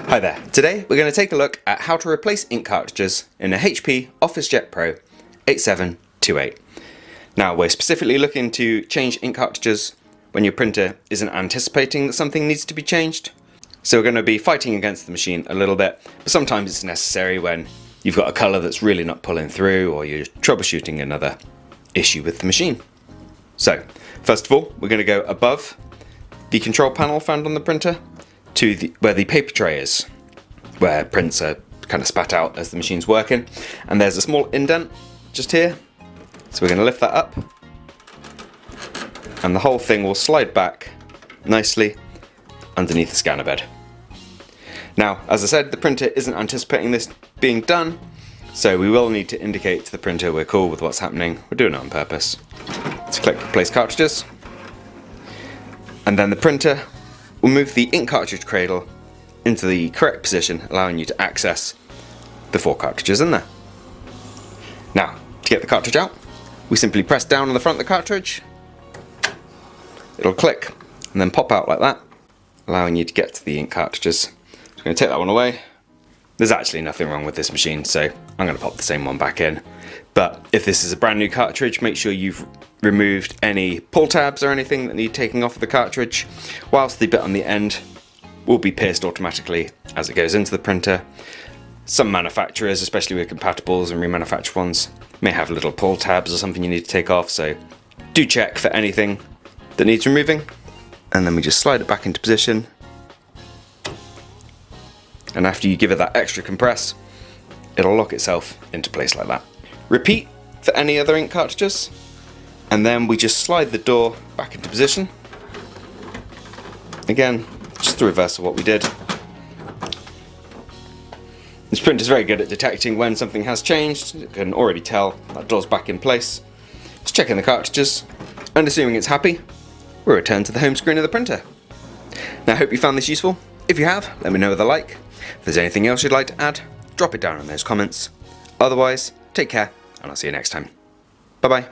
Hi there. Today we're going to take a look at how to replace ink cartridges in a HP OfficeJet Pro 8728. Now we're specifically looking to change ink cartridges when your printer isn't anticipating that something needs to be changed. So we're going to be fighting against the machine a little bit, but sometimes it's necessary when you've got a colour that's really not pulling through or you're troubleshooting another issue with the machine. So first of all, we're going to go above the control panel found on the printer to where the paper tray is, where prints are kind of spat out as the machine's working, and there's a small indent just here, so we're going to lift that up and the whole thing will slide back nicely underneath the scanner bed. Now, as I said, the printer isn't anticipating this being done, so we will need to indicate to the printer we're cool with what's happening, we're doing it on purpose. Let's click replace cartridges, and then the printer will move the ink cartridge cradle into the correct position, allowing you to access the 4 cartridges in there. Now, to get the cartridge out, we simply press down on the front of the cartridge, it'll click and then pop out like that, allowing you to get to the ink cartridges. I'm going to take that one away. There's actually nothing wrong with this machine, so I'm going to pop the same one back in. But if this is a brand new cartridge, make sure you've removed any pull tabs or anything that need taking off of the cartridge, whilst the bit on the end will be pierced automatically as it goes into the printer. Some manufacturers, especially with compatibles and remanufactured ones, may have little pull tabs or something you need to take off, so do check for anything that needs removing. And then we just slide it back into position, and after you give it that extra compress, it'll lock itself into place like that. Repeat for any other ink cartridges, and then we just slide the door back into position. Again, just the reverse of what we did. This printer is very good at detecting when something has changed. It can already tell that door's back in place. Just checking the cartridges, and assuming it's happy, we'll return to the home screen of the printer. Now I hope you found this useful. If you have, let me know with a like. If there's anything else you'd like to add, drop it down in those comments. Otherwise, take care, and I'll see you next time. Bye bye.